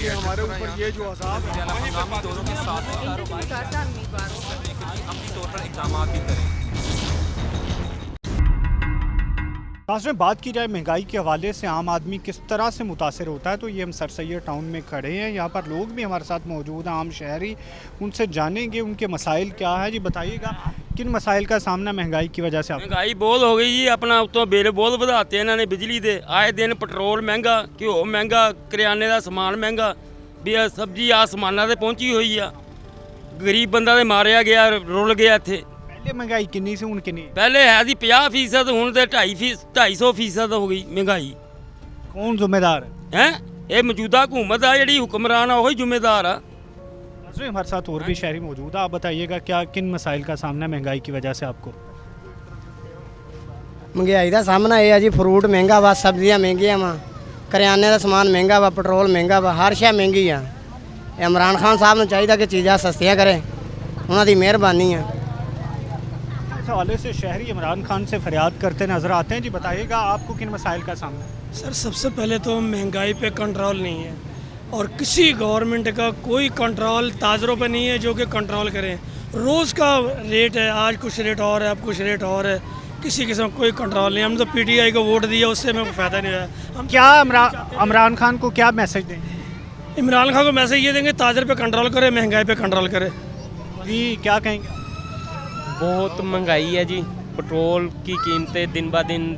हैं हमारे ऊपर ये जो अज़ाब है। हंगामी दौरों के साथ अमली तौर पर इक़दाम भी करें। खास में बात की जाए महंगाई के हवाले से आम आदमी किस तरह से मुतासर होता है, तो ये हम सर सैयद टाउन में खड़े हैं। यहाँ पर लोग भी हमारे साथ मौजूद हैं, आम शहरी, उनसे जानेंगे उनके मसाइल क्या है। जी बताइएगा, किन मसाइल का सामना महंगाई की वजह से आप? महंगाई बहुत हो गई जी, अपना उतों बिल बहुत ਵਧਾਤੇ ਇਹਨਾਂ ਨੇ ਬਿਜਲੀ ਦੇ। ਆਏ ਦਿਨ ਪੈਟਰੋਲ ਮਹਿੰਗਾ, ਘਿਓ ਮਹਿੰਗਾ, ਕਰਿਆਨੇ ਦਾ ਸਮਾਨ ਮਹਿੰਗਾ, ਵੀ ਇਹ ਸਬਜ਼ੀ ਆਸਮਾਨਾਂ ਤੇ ਪਹੁੰਚੀ ਹੋਈ ਆ। ਗਰੀਬ ਬੰਦਾ ਤੇ ਮਾਰਿਆ ਗਿਆ, ਰੁਲ ਗਿਆ ਇੱਥੇ। पहले महंगाई किन्नी से हूँ किन्नी? ਪਹਿਲੇ ਹੈ ਸੀ 50%, ਹੁਣ ਤੇ 250% ਹੋ ਗਈ ਮਹਿੰਗਾਈ। कौन जिम्मेदार है? ਹੈ ਇਹ ਮੌਜੂਦਾ ਹਕੂਮਤ ਆ, ਜਿਹੜੀ ਹੁਕਮਰਾਨ ਆ ਉਹੀ ਜ਼ਿੰਮੇਦਾਰ ਆ। जी हमारे साथ और भी शहरी मौजूद है, आप बताइएगा क्या किन मसाइल का सामना महंगाई की वजह से आपको? महंगाई का सामना ये है जी, फ्रूट महंगा वा, सब्जियां महंगियां वा, करियाने का समान महंगा वा, पेट्रोल महंगा वा, हर शय महंगी है। इमरान खान साहब ने चाहिए कि चीज़ां सस्तियां करे, उन्होंने मेहरबानी है। इस हवाले से शहरी इमरान खान से फरियाद करते नजर आते हैं। जी बताइएगा, आपको किन मसाइल का सामना? सर सबसे पहले तो महंगाई पे कंट्रोल नहीं है, और किसी गवर्नमेंट का कोई कंट्रोल ताजरों पे नहीं है जो कि कंट्रोल करें। रोज़ का रेट है, आज कुछ रेट और है, अब कुछ रेट और है, किसी किस्म का कोई कंट्रोल नहीं। हम तो पीटीआई को वोट दिया, उससे हमें फ़ायदा नहीं हुआ। हम क्या इमरान खान को क्या मैसेज दें? इमरान खान को मैसेज ये देंगे, ताजर पे कंट्रोल करे, महंगाई पे कंट्रोल करे। जी क्या कहेंगे? बहुत महंगाई है जी, पेट्रोल की कीमतें दिन ब दिन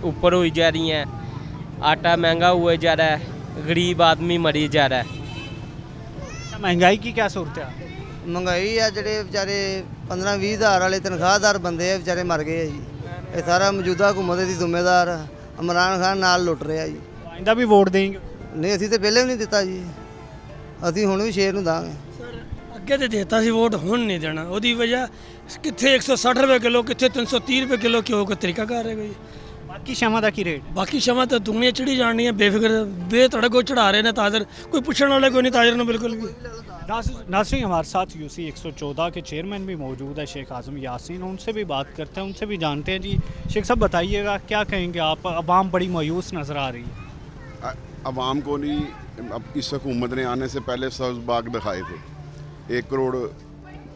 ऊपर हुई जा रही हैं, आटा महंगा हुआ जा रहा है, गरीब आदमी मरी जा रहा है। महंगाई की क्या सूरत है? महंगाई है, ਜਿਹੜੇ ਵਿਚਾਰੇ 15-20 ਹਜ਼ਾਰ ਵਾਲੇ ਤਨਖਾਹਦਾਰ ਬੰਦੇ ਆ ਵਿਚਾਰੇ ਮਰ ਗਏ ਆ ਜੀ। ਇਹ ਸਾਰਾ ਮੌਜੂਦਾ ਹਕੂਮਤ ਦੀ ਜ਼ਿੰਮੇਦਾਰ ਆ। ਇਮਰਾਨ ਖਾਨ ਨਾਲ ਲੁੱਟ ਰਿਹਾ ਜੀ। आइंदा भी वोट देंगे? ਨਹੀਂ ਅਸੀਂ ਤੇ ਪਹਿਲੇ ਵੀ ਨਹੀਂ ਦਿੱਤਾ ਜੀ, ਅਸੀਂ ਹੁਣ ਵੀ ਸ਼ੇਰ ਨੂੰ ਦਾਂਗੇ। ਅੱਗੇ ਤੇ ਦੇਤਾ ਸੀ ਵੋਟ, ਹੁਣ ਨਹੀਂ ਦੇਣਾ। ਉਹਦੀ ਵਜ੍ਹਾ ਕਿੱਥੇ 160 ਰੁਪਏ ਕਿਲੋ, ਕਿੱਥੇ 330 ਰੁਪਏ ਕਿਲੋ ਘਿਓ का तरीका कार है कोई। बाकी शमा दा की रेट? बाकी शमा तो दुनिया चढ़ी जानी है, बेफिक्र बेतड़क को चढ़ा रहे हैं ताजर, कोई पूछने वाला कोई नहीं ताजर ने बिल्कुल भी। नाज़रीन, हमारे साथ यूसी 114 के चेयरमैन भी मौजूद है, शेख आज़म यासीन, उनसे भी बात करते हैं, उनसे भी जानते हैं। जी शेख साहब बताइएगा, क्या कहेंगे आप? अवाम बड़ी मायूस नज़र आ रही है। अवाम को नहीं, अब इस हुकूमत ने आने से पहले सब्ज़ बाग दिखाए थे, 1 करोड़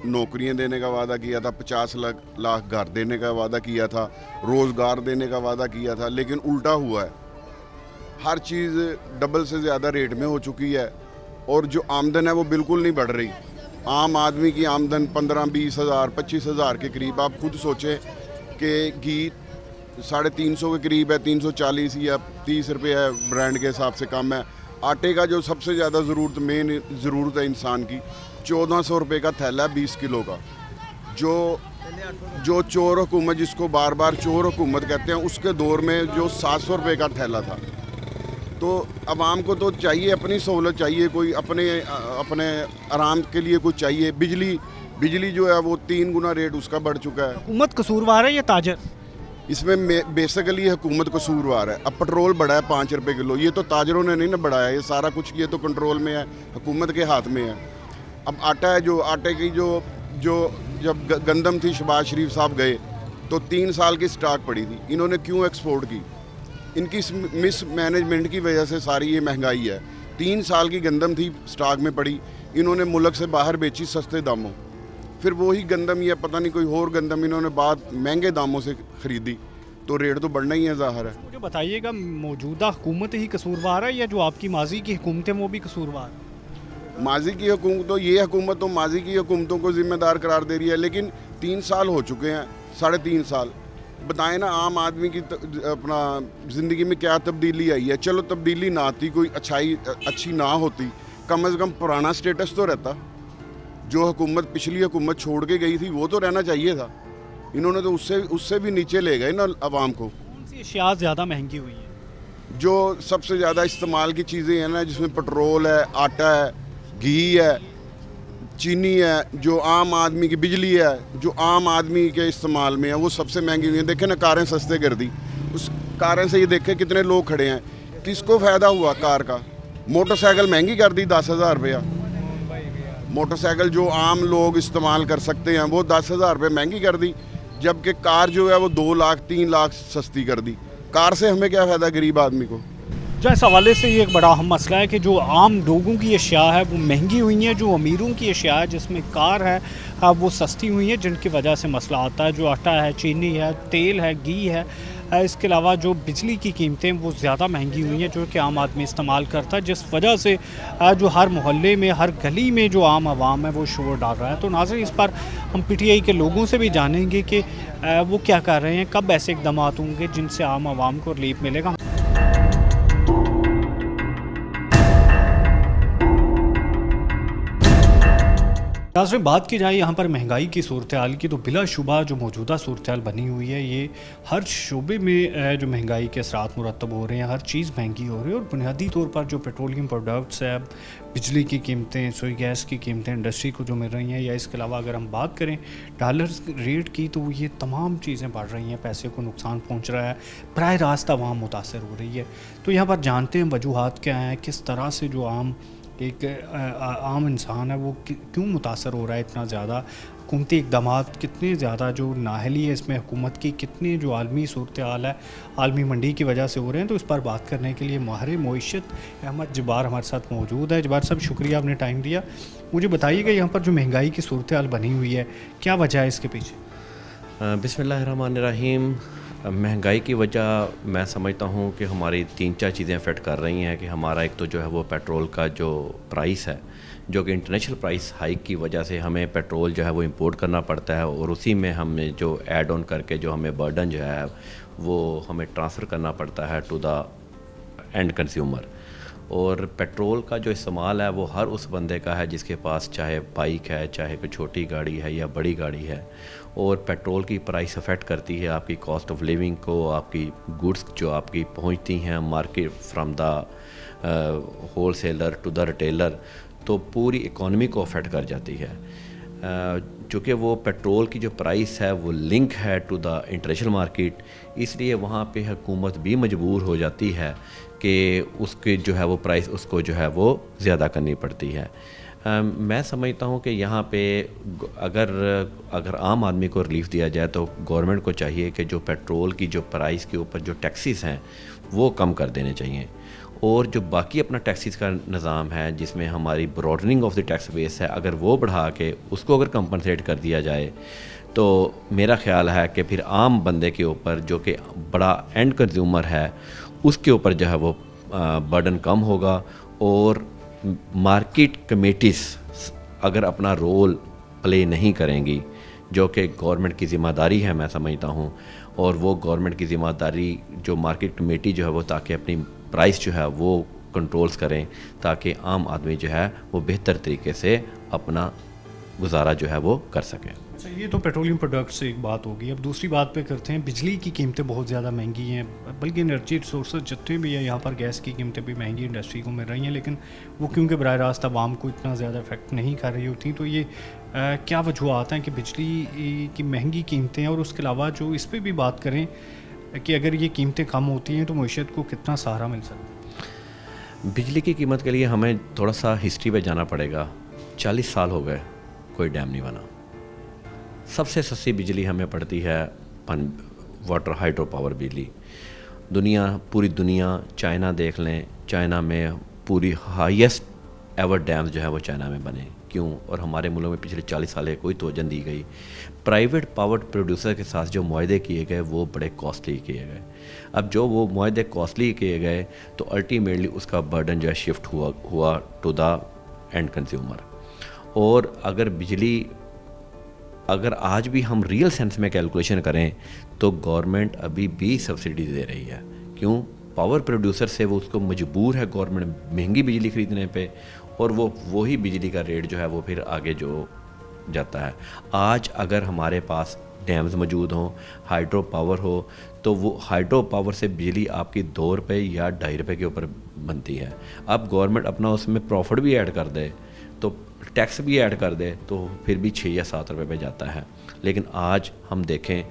नौकरियां देने का वादा किया था, 50 लाख घर देने का वादा किया था, रोज़गार देने का वादा किया था, लेकिन उल्टा हुआ है। हर चीज़ डबल से ज़्यादा रेट में हो चुकी है, और जो आमदन है वो बिल्कुल नहीं बढ़ रही। आम आदमी की आमदन 15-20 हज़ार 25 हज़ार के करीब। आप खुद सोचें कि घी 350 के करीब है, 340 या 30 रुपये है, ब्रांड के हिसाब से कम है। आटे का जो सबसे ज़्यादा मेन ज़रूरत है इंसान की, 1400 रुपये का थैला है 20 किलो का। जो चोर हुकूमत, जिसको बार बार चोर हुकूमत कहते हैं, उसके दौर में जो 700 रुपये का थैला था। तो अवाम को तो चाहिए, अपनी सहूलत चाहिए, कोई अपने आराम के लिए कुछ चाहिए। बिजली जो है वो 3 गुना रेट उसका बढ़ चुका है। हुकूमत कसूरवार है या ताजर? इसमें बेसिकली हुकूमत कसूरवार है। अब पेट्रोल बढ़ा है 5 रुपये किलो, ये तो ताजरों ने नहीं ना बढ़ाया, ये सारा कुछ ये तो कंट्रोल में है, हुकूमत के हाथ में है। अब आटा है, जो आटे की जो जब गंदम थी, शहबाज शरीफ साहब गए तो 3 साल की स्टॉक पड़ी थी। इन्होंने क्यों एक्सपोर्ट की? इनकी मिस मैनेजमेंट की वजह से सारी ये महंगाई है। 3 साल की गंदम थी स्टॉक में पड़ी, इन्होंने मुल्क से बाहर बेची सस्ते दामों, फिर वही गंदम या पता नहीं कोई और गंदम इन्होंने बाद महंगे दामों से ख़रीदी, तो रेट तो बढ़ना ही है, ज़ाहिर है। मुझे बताइएगा, मौजूदा हुकूमत ही कसूरवार है या जो आपकी माजी की हुकूमतें वो भी कसूरवार? माजी की हुकूमत तो, ये हुकूमत तो माजी की हुकूमतों को ज़िम्मेदार करार दे रही है, लेकिन 3 साल हो चुके हैं, 3.5 साल। बताएं ना, आम आदमी की अपना ज़िंदगी में क्या तब्दीली आई है? चलो तब्दीली ना आती, कोई अच्छी ना होती, कम से कम पुराना स्टेटस तो रहता। जो हुकूमत पिछली हुकूमत छोड़ के गई थी वो तो रहना चाहिए था। इन्होंने तो उससे भी नीचे ले गए ना आवाम को। कौन सी अशिया ज़्यादा महंगी हुई है? जो सबसे ज़्यादा इस्तेमाल की चीज़ें हैं ना, जिसमें पेट्रोल है, आटा है, घी है, चीनी है, जो आम आदमी की बिजली है, जो आम आदमी के इस्तेमाल में है, वो सबसे महंगी हुई है। देखें ना, कारें सस्ते कर दी, उस कारें से ये देखें कितने लोग खड़े हैं, किसको फ़ायदा हुआ कार का? मोटरसाइकिल महंगी कर दी 10,000 रुपया। मोटरसाइकिल जो आम लोग इस्तेमाल कर सकते हैं वो 10,000 रुपये महंगी कर दी, जबकि कार जो है वो 2 लाख 3 लाख सस्ती कर दी। कार से हमें क्या फ़ायदा गरीब आदमी को? जहाँ इस हवाले से ये एक बड़ा अहम मसला है कि जो आम लोगों की अशिया है वो महंगी हुई हैं, जो अमीरों की अशिया है जिसमें कार है वो सस्ती हुई हैं, जिनकी वजह से मसला आता है। जो आटा है, चीनी है, तेल है, घी है, इसके अलावा जो बिजली की कीमतें वो ज़्यादा महंगी हुई हैं जो कि आम आदमी इस्तेमाल करता है, जिस वजह से जो हर मोहल्ले में, हर गली में जो आम आवाम है वो शोर डाल रहा है। तो नाज़रीन, इस पर हम PTI के लोगों से भी जानेंगे कि वो क्या कर रहे हैं, कब ऐसे इकदाम होंगे जिनसे आम आवाम को रिलीफ मिलेगा। नाज़रीन, बात की जाए यहाँ पर महंगाई की सूरत हाल की, तो बिलाशुबा जो मौजूदा सूरत हाल बनी हुई है ये हर शोबे में जो महंगाई के असरात मुरतब हो रहे हैं, हर चीज़ महंगी हो रही है। और बुनियादी तौर पर जो पेट्रोलियम प्रोडक्ट्स है, बिजली की कीमतें, सोई गैस की कीमतें इंडस्ट्री को जो मिल रही हैं, या इसके अलावा अगर हम बात करें डॉलर रेट की, तो ये तमाम चीज़ें बढ़ रही हैं, पैसे को नुकसान पहुँच रहा है, बराह रास्त आवाम मुतासर हो रही है। तो यहाँ पर जानते हैं वजूहात क्या हैं, किस तरह से जो एक आम इंसान है वो क्यों मुतासर हो रहा है इतना ज़्यादा, हुकूमती इक़दाम कितने ज़्यादा जो नाहली है इसमें हुकूमत की, कितनी जो आलमी सूरत हाल है आलमी मंडी की वजह से हो रहे हैं। तो इस पर बात करने के लिए माहिर मईशत अहमद जब्बार हमारे साथ मौजूद है। जब्बार साहब, शुक्रिया आपने टाइम दिया। मुझे बताइएगा यहाँ पर जो महंगाई की सूरत हाल बनी हुई है, क्या वजह है इसके पीछे? बिस्मिल्लाहिर्रहमानिर्रहीम। महंगाई की वजह मैं समझता हूँ कि हमारी 3-4 चीज़ें अफेक्ट कर रही हैं। कि हमारा एक तो जो है वो पेट्रोल का जो प्राइस है, जो कि इंटरनेशनल प्राइस हाइक की वजह से हमें पेट्रोल जो है वो इंपोर्ट करना पड़ता है, और उसी में हमें जो ऐड ऑन करके जो हमें बर्डन जो है वो हमें ट्रांसफ़र करना पड़ता है टू द एंड कंज्यूमर। और पेट्रोल का जो इस्तेमाल है वो हर उस बंदे का है जिसके पास चाहे बाइक है, चाहे कोई छोटी गाड़ी है या बड़ी गाड़ी है। और पेट्रोल की प्राइस अफेक्ट करती है आपकी कॉस्ट ऑफ लिविंग को, आपकी गुड्स जो आपकी पहुंचती हैं market from the wholesaler to the retailer, तो पूरी इकॉनमी को अफेक्ट कर जाती है। चूँकि वो पेट्रोल की जो प्राइस है वो लिंक है टू द इंटरनेशनल मार्केट, इसलिए वहाँ पे हुकूमत भी मजबूर हो जाती है कि उसके जो है वो प्राइस उसको जो है वो ज़्यादा करनी पड़ती है। मैं समझता हूँ कि यहाँ पे अगर आम आदमी को रिलीफ दिया जाए तो गवर्नमेंट को चाहिए कि जो पेट्रोल की जो प्राइस के ऊपर जो टैक्सेस हैं वो कम कर देने चाहिए, और जो बाकी अपना टैक्सेस का निज़ाम है जिसमें हमारी broadening of the tax base है, अगर वो बढ़ा के उसको अगर कंपनसेट कर दिया जाए तो मेरा ख्याल है कि फिर आम बंदे के ऊपर जो कि बड़ा एंड कंज्यूमर है उसके ऊपर जो है वो बर्डन कम होगा। और मार्केट कमेटीज़ अगर अपना रोल प्ले नहीं करेंगी, जो कि गवर्नमेंट की ज़िम्मेदारी है मैं समझता हूँ, और वो गवर्नमेंट की ज़िम्मेदारी जो मार्केट कमेटी जो है वो ताकि अपनी प्राइस जो है वो कंट्रोल्स करें, ताकि आम आदमी जो है वो बेहतर तरीके से अपना गुजारा जो है वो कर सकें। अच्छा, ये तो पेट्रोलियम प्रोडक्ट्स से एक बात होगी। अब दूसरी बात पे करते हैं, बिजली की कीमतें बहुत ज़्यादा महंगी हैं, बल्कि एनर्जी रिसोर्स जितने भी हैं यहाँ पर गैस की कीमतें भी महंगी इंडस्ट्री को मिल रही हैं, लेकिन वो क्योंकि बराह रास्त आवाम को इतना ज़्यादा इफेक्ट नहीं कर रही होती। तो ये क्या वजूहत हैं कि बिजली की महंगी कीमतें हैं? और उसके अलावा जो इस पर भी बात करें कि अगर ये कीमतें कम होती हैं तो मईशत को कितना सहारा मिल सकता है? बिजली की कीमत के लिए हमें थोड़ा सा हिस्ट्री पे जाना पड़ेगा। 40 साल हो गए कोई डैम नहीं बना। सबसे सस्ती बिजली हमें पड़ती है वाटर हाइड्रो पावर बिजली। पूरी दुनिया, चाइना देख लें, चाइना में पूरी हाईएस्ट एवर डैम जो है वो चाइना में बने। क्यों? और हमारे मुल्क में पिछले 40 साल कोई तवज्जो दी गई। प्राइवेट पावर प्रोड्यूसर के साथ जो मुआहदे किए गए वो बड़े कॉस्टली किए गए। अब जो वो मुआहदे कॉस्टली किए गए तो अल्टीमेटली उसका बर्डन जो है शिफ्ट हुआ टू द एंड कंज्यूमर। और अगर आज भी हम रियल सेंस में कैलकुलेशन करें तो गवर्नमेंट अभी भी सब्सिडी दे रही है। क्यों? पावर प्रोड्यूसर से वो उसको मजबूर है गवर्नमेंट महंगी बिजली ख़रीदने पे, और वही बिजली का रेट जो है वो फिर आगे जो जाता है। आज अगर हमारे पास डैम्स मौजूद हों, हाइड्रो पावर हो, तो वो हाइड्रो पावर से बिजली आपकी 2 रुपये या 2.5 रुपये के ऊपर बनती है। अब गवर्नमेंट अपना उसमें प्रॉफिट भी ऐड कर दे, तो टैक्स भी ऐड कर दे, तो फिर भी 6 या 7 रुपये पे जाता है। लेकिन आज हम देखें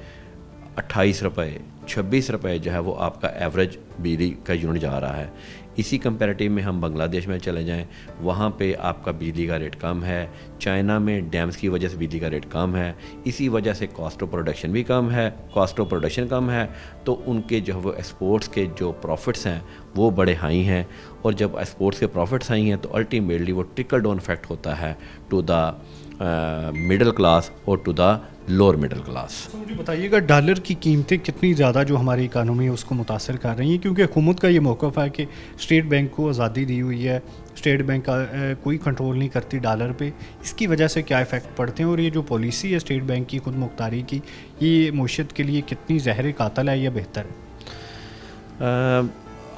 28 रुपये 26 रुपये जो है वो आपका एवरेज बिजली का यूनिट जा रहा है। इसी कंपैरेटिव में हम बांग्लादेश में चले जाएं, वहाँ पे आपका बिजली का रेट कम है। चाइना में डैम्स की वजह से बिजली का रेट कम है, इसी वजह से कॉस्ट ऑफ प्रोडक्शन भी कम है। कॉस्ट ऑफ प्रोडक्शन कम है तो उनके जो वो एक्सपोर्ट्स के जो प्रॉफिट्स हैं वो बड़े हाई हैं, और जब एक्सपोर्ट्स के प्रॉफिट्स हाई हैं तो अल्टीमेटली वो ट्रिकल डाउन इफेक्ट होता है टू द मिडिल क्लास और to the lower middle class. तो मुझे बताइएगा डॉलर की कीमतें कितनी ज़्यादा जो हमारी इकानमी है उसको मुतासर कर रही हैं, क्योंकि हुकूमत का ये मौक़िफ़ है कि स्टेट बैंक को आज़ादी दी हुई है, स्टेट बैंक का कोई कंट्रोल नहीं करती डॉलर पे। इसकी वजह से क्या इफ़ेक्ट पड़ते हैं, और ये जो पॉलिसी है स्टेट बैंक की खुद मुख्तारी की, ये मुआशरत के लिए कितनी ज़हर कातल है या बेहतर है?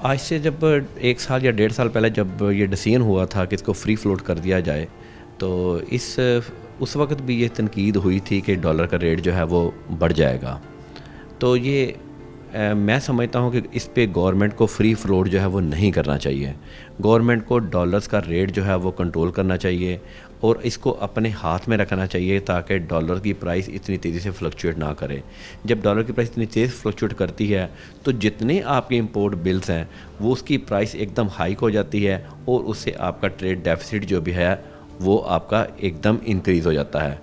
आज से जब 1 साल या 1.5 साल पहले जब ये डिसीजन हुआ था कि इसको फ्री फ्लोट कर दिया जाए, तो उस वक्त भी ये तनकीद हुई थी कि डॉलर का रेट जो है वो बढ़ जाएगा। तो ये मैं समझता हूँ कि इस पे गवर्नमेंट को फ्री फ्लोट जो है वो नहीं करना चाहिए। गवर्नमेंट को डॉलर्स का रेट जो है वो कंट्रोल करना चाहिए और इसको अपने हाथ में रखना चाहिए ताकि डॉलर की प्राइस इतनी तेज़ी से फ्लक्चुएट ना करे। जब डॉलर की प्राइस इतनी तेज़ फ्लक्चुएट करती है तो जितने आपके इंपोर्ट बिल्स हैं वो उसकी प्राइस एकदम हाइक हो जाती है, और उससे आपका ट्रेड डेफिसिट जो भी है वो आपका एकदम इंक्रीज़ हो जाता है,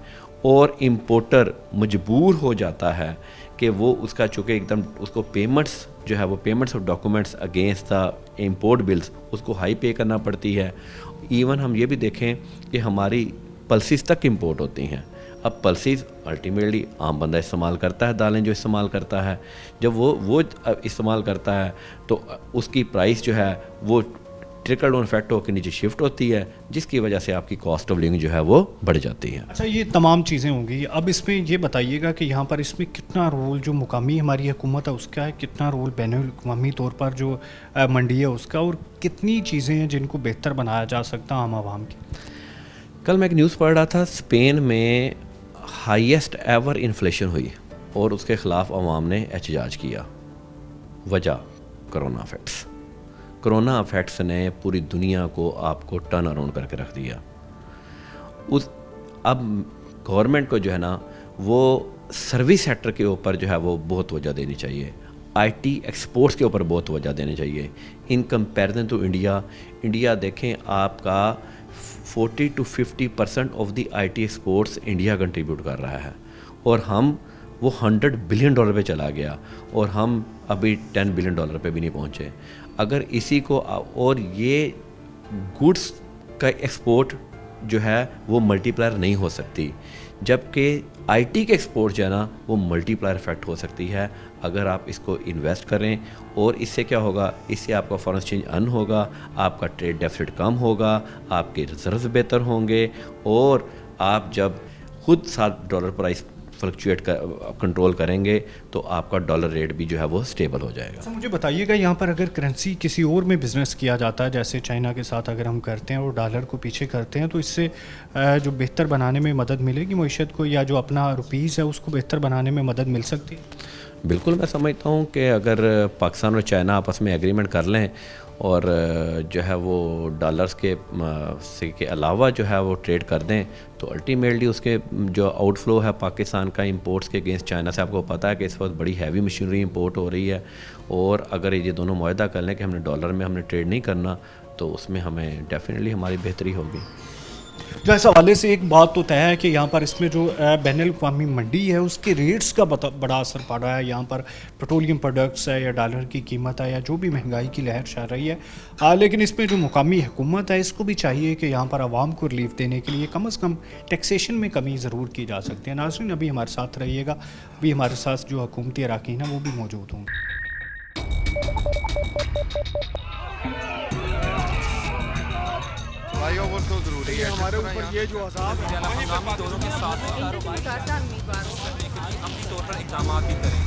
और इम्पोर्टर मजबूर हो जाता है कि वो उसका चूँकि एकदम उसको पेमेंट्स जो है वो payments of documents against the import bills उसको हाई पे करना पड़ती है। इवन हम ये भी देखें कि हमारी पल्सिस तक इम्पोर्ट होती हैं। अब पल्सिस अल्टीमेटली आम बंदा इस्तेमाल करता है, दालें जो इस्तेमाल करता है, जब वो इस्तेमाल करता है तो उसकी प्राइस जो है वो ट्रिकल डाउन इफेक्ट होकर नीचे शिफ्ट होती है, जिसकी वजह से आपकी कॉस्ट ऑफ लिविंग जो है वो बढ़ जाती है। अच्छा, ये तमाम चीज़ें होंगी। अब इसमें ये बताइएगा कि यहाँ पर इसमें कितना रोल जो मुकामी हमारी हुकूमत है उसका है, कितना रोल बैनुल-अक़वामी तौर पर जो मंडी है उसका, और कितनी चीज़ें हैं जिनको बेहतर बनाया जा सकता आम आवाम की। कल मैं एक न्यूज़ पढ़ रहा था, स्पेन में हाईएस्ट एवर इन्फ्लेशन हुई और उसके ख़िलाफ़ अवाम ने एहतजाज किया। वजह कोरोना इफेक्ट्स। कोरोना इफेक्ट्स ने पूरी दुनिया को आपको टर्न अराउंड करके रख दिया। अब गवर्नमेंट को जो है ना वो सर्विस सेक्टर के ऊपर जो है वो बहुत तवज्जो देनी चाहिए, आईटी एक्सपोर्ट्स के ऊपर बहुत तवज्जो देनी चाहिए। इन कंपैरिजन टू इंडिया देखें, आपका 40 to 50% of the IT exports India contribute कर रहा है, और हम वो $100 बिलियन पे चला गया, और हम अभी $10 बिलियन पे भी नहीं पहुँचे। अगर इसी को, और ये गुड्स का एक्सपोर्ट जो है वो मल्टीप्लायर नहीं हो सकती, जबकि आईटी के एक्सपोर्ट जो है ना वो मल्टीप्लायर इफेक्ट हो सकती है अगर आप इसको इन्वेस्ट करें। और इससे क्या होगा, इससे आपका फॉरेन एक्सचेंज अर्न होगा, आपका ट्रेड डेफिसिट कम होगा, आपके रिजर्व बेहतर होंगे, और आप जब खुद साथ डॉलर प्राइस फ्लक्चुएट कंट्रोल करेंगे तो आपका डॉलर रेट भी जो है वो स्टेबल हो जाएगा। अच्छा, मुझे बताइएगा यहाँ पर अगर करेंसी किसी और में बिज़नेस किया जाता है, जैसे चाइना के साथ अगर हम करते हैं और डॉलर को पीछे करते हैं, तो इससे जो बेहतर बनाने में मदद मिलेगी मईशत को, या जो अपना रुपीज़ है उसको बेहतर बनाने में मदद मिल सकती है? बिल्कुल, मैं समझता हूँ कि अगर पाकिस्तान और चाइना आपस में एग्रीमेंट कर लें और जो है वो डॉलर्स के अलावा जो है वो ट्रेड कर दें, तो अल्टीमेटली उसके जो आउटफ्लो है पाकिस्तान का इंपोर्ट्स के अगेंस्ट चाइना से, आपको पता है कि इस वक्त बड़ी हैवी मशीनरी इंपोर्ट हो रही है, और अगर ये दोनों मुआहदा कर लें कि हमने डॉलर में हमने ट्रेड नहीं करना, तो उसमें हमें डेफिनेटली हमारी बेहतरी होगी। जो इस हवाले से एक बात तो तय है कि यहाँ पर इसमें जो बैनुल-अक़वामी मंडी है उसके रेट्स का बड़ा असर पड़ा है। यहाँ पर पेट्रोलियम प्रोडक्ट्स है या डॉलर की कीमत है या जो भी महंगाई की लहर चल रही है, लेकिन इसमें जो मुकामी हुकूमत है इसको भी चाहिए कि यहाँ पर आवाम को रिलीफ देने के लिए कम से कम टैक्सेशन में कमी ज़रूर की जा सकती है। नाज़रीन, अभी हमारे साथ रहिएगा, अभी हमारे साथ जो हुकूमती अरकान हैं वो भी मौजूद होंगे। भाइयों वो तो जरूरी है हमारे ऊपर ये जो अज़ाब है, हम दोनों के साथ अमली तौर पर इक़दाम भी करें।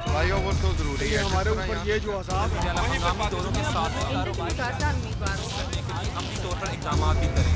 भाइयों वो तो जरूरी है हमारे ऊपर ये जो अज़ाब है, हम दोनों के साथ अमली तौर पर इक़दाम भी करें।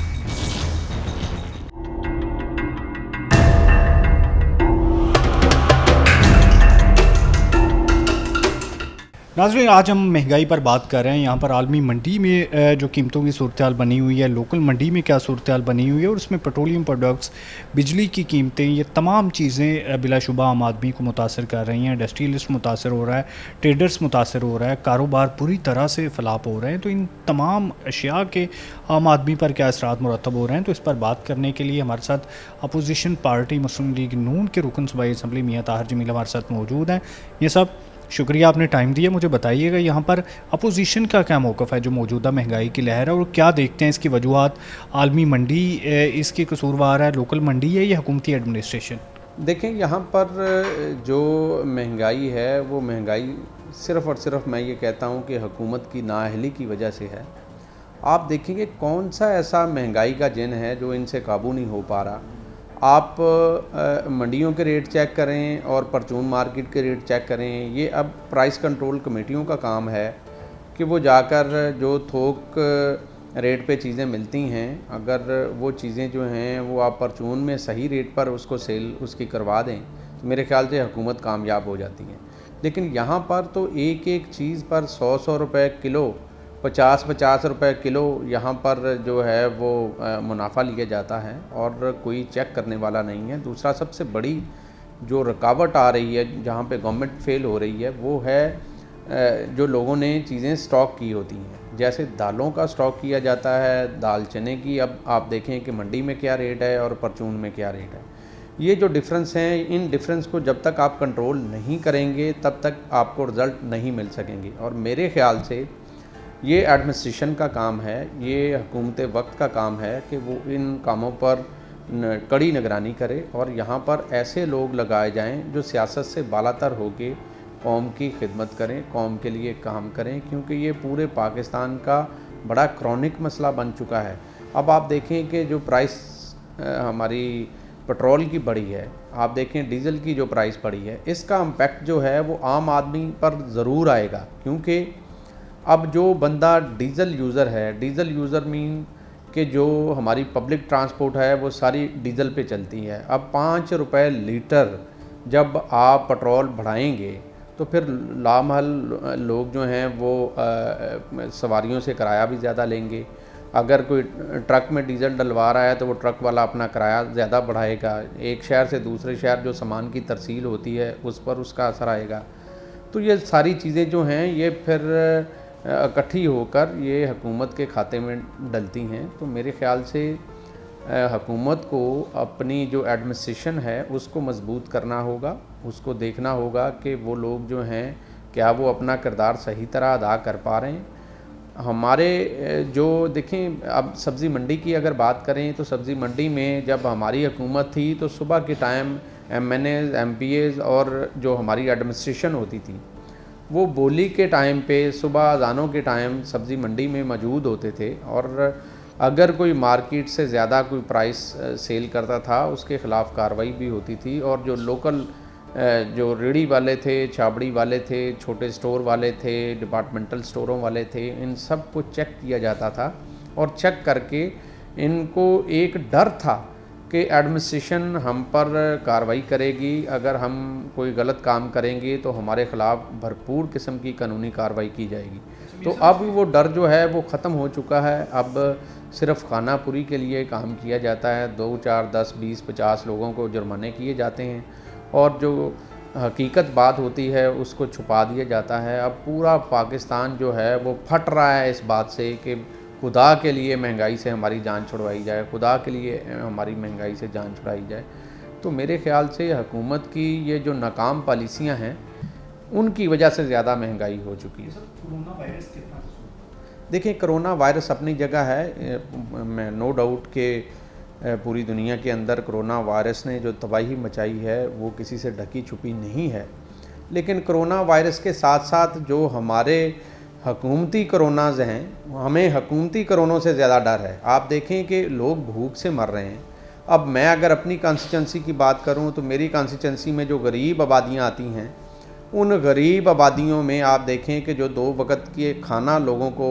नाज़रीन, आज हम महंगाई पर बात कर रहे हैं। यहाँ पर आलमी मंडी में जो कीमतों की सूरत हाल बनी हुई है, लोकल मंडी में क्या सूरत हाल बनी हुई है और उसमें पेट्रोलियम प्रोडक्ट्स, बिजली की कीमतें, ये तमाम चीज़ें बिलाशुबा आम आदमी को मुतासर कर रही हैं। इंडस्ट्रियलिस्ट मुतासर हो रहा है, ट्रेडर्स मुतासर हो रहा है, कारोबार पूरी तरह से फलाप हो रहे हैं। तो इन तमाम अशिया के आम आदमी पर क्या असरात मुरतब हो रहे हैं, तो इस पर बात करने के लिए हमारे साथ अपोजिशन पार्टी मुस्लिम लीग नून के रुकन सूबाई असम्बली मियाँ ताहिर जमील हमारे साथ मौजूद हैं। ये सब शुक्रिया, आपने टाइम दिया। मुझे बताइएगा यहाँ पर अपोजिशन का क्या मौक़िफ़ है जो मौजूदा महंगाई की लहर है, और क्या देखते हैं इसकी वजूहत? आलमी मंडी इसकी कसूरवार है, लोकल मंडी है या हुकूमती एडमिनिस्ट्रेशन? देखें, यहाँ पर जो महंगाई है वो महंगाई सिर्फ़ और सिर्फ मैं ये कहता हूँ कि हुकूमत की नाअहली की वजह से है। आप देखेंगे कौन सा ऐसा महंगाई का जिन है जो इनसे काबू नहीं हो पा रहा। आप मंडियों के रेट चेक करें और परचून मार्केट के रेट चेक करें। ये अब प्राइस कंट्रोल कमेटियों का काम है कि वो जाकर जो थोक रेट पे चीज़ें मिलती हैं, अगर वो चीज़ें जो हैं वो आप परचून में सही रेट पर उसको सेल उसकी करवा दें तो मेरे ख्याल से हुकूमत कामयाब हो जाती है। लेकिन यहाँ पर तो एक एक चीज़ पर 100 रुपए किलो, 50 रुपए किलो यहाँ पर जो है वो मुनाफा लिया जाता है और कोई चेक करने वाला नहीं है। दूसरा, सबसे बड़ी जो रुकावट आ रही है, जहाँ पे गवर्नमेंट फेल हो रही है, वो है जो लोगों ने चीज़ें स्टॉक की होती हैं। जैसे दालों का स्टॉक किया जाता है, दाल चने की, अब आप देखें कि मंडी में क्या रेट है और परचून में क्या रेट है। ये जो डिफरेंस हैं, इन डिफरेंस को जब तक आप कंट्रोल नहीं करेंगे तब तक आपको रिज़ल्ट नहीं मिल सकेंगे। और मेरे ख़्याल से ये एडमिनिस्ट्रेशन का काम है, ये हुकूमत वक्त का काम है कि वो इन कामों पर कड़ी निगरानी करे और यहाँ पर ऐसे लोग लगाए जाएं जो सियासत से बालातर होके कौम की खिदमत करें, कौम के लिए काम करें, क्योंकि ये पूरे पाकिस्तान का बड़ा क्रॉनिक मसला बन चुका है। अब आप देखें कि जो प्राइस हमारी पेट्रोल की बढ़ी है, आप देखें डीज़ल की जो प्राइस बढ़ी है, इसका इम्पैक्ट जो है वो आम आदमी पर ज़रूर आएगा। क्योंकि अब जो बंदा डीज़ल यूज़र है, डीज़ल यूज़र मीन कि जो हमारी पब्लिक ट्रांसपोर्ट है वो सारी डीज़ल पे चलती है। अब 5 रुपए लीटर जब आप पेट्रोल बढ़ाएंगे तो फिर लामहल लोग जो हैं वो सवारियों से किराया भी ज़्यादा लेंगे। अगर कोई ट्रक में डीज़ल डलवा रहा है तो वो ट्रक वाला अपना किराया ज़्यादा बढ़ाएगा। एक शहर से दूसरे शहर जो सामान की तरसील होती है उस पर उसका असर आएगा। तो ये सारी चीज़ें जो हैं ये फिर इकट्ठी होकर ये हुकूमत के खाते में डलती हैं। तो मेरे ख़्याल से हुकूमत को अपनी जो एडमिनिस्ट्रेशन है उसको मजबूत करना होगा, उसको देखना होगा कि वो लोग जो हैं क्या वो अपना किरदार सही तरह अदा कर पा रहे हैं। हमारे जो देखें, अब सब्ज़ी मंडी की अगर बात करें तो सब्ज़ी मंडी में जब हमारी हुकूमत थी तो सुबह के टाइम MNAs, MPAs और जो हमारी एडमिनिस्ट्रेशन होती थी वो बोली के टाइम पे सुबह अज़ानों के टाइम सब्ज़ी मंडी में मौजूद होते थे और अगर कोई मार्केट से ज़्यादा कोई प्राइस सेल करता था उसके ख़िलाफ़ कार्रवाई भी होती थी। और जो लोकल जो रेड़ी वाले थे, छाबड़ी वाले थे, छोटे स्टोर वाले थे, डिपार्टमेंटल स्टोरों वाले थे, इन सब को चेक किया जाता था और चेक करके इनको एक डर था कि एडमिनिस्ट्रेशन हम पर कार्रवाई करेगी, अगर हम कोई गलत काम करेंगे तो हमारे ख़िलाफ़ भरपूर किस्म की कानूनी कार्रवाई की जाएगी। तो अब वो डर जो है वो ख़त्म हो चुका है। अब सिर्फ खानापुरी के लिए काम किया जाता है, 2, 4, 10, 20, 50 लोगों को जुर्माने किए जाते हैं और जो हकीकत बात होती है उसको छुपा दिया जाता है। अब पूरा पाकिस्तान जो है वो फट रहा है इस बात से कि खुदा के लिए महंगाई से हमारी जान छुड़वाई जाए, खुदा के लिए हमारी महंगाई से जान छुड़ाई जाए। तो मेरे ख़्याल से हुकूमत की ये जो नाकाम पॉलिसियाँ हैं उनकी वजह से ज़्यादा महंगाई हो चुकी है। कोरोना वायरस कितना? देखिए, कोरोना वायरस अपनी जगह है, मैं नो डाउट कि पूरी दुनिया के अंदर कोरोना वायरस ने जो तबाही मचाई है वो किसी से ढकी छुपी नहीं है। लेकिन कोरोना वायरस के साथ साथ जो हमारे हुकूमती कोरोनाज़ हैं, हमें हुकूमती कोरोनों से ज़्यादा डर है। आप देखें कि लोग भूख से मर रहे हैं। अब मैं अगर अपनी कॉन्स्टिट्यूंसी की बात करूं तो मेरी कॉन्स्टिट्यूंसी में जो गरीब आबादियां आती हैं, उन गरीब आबादियों में आप देखें कि जो 2 वक्त के खाना लोगों को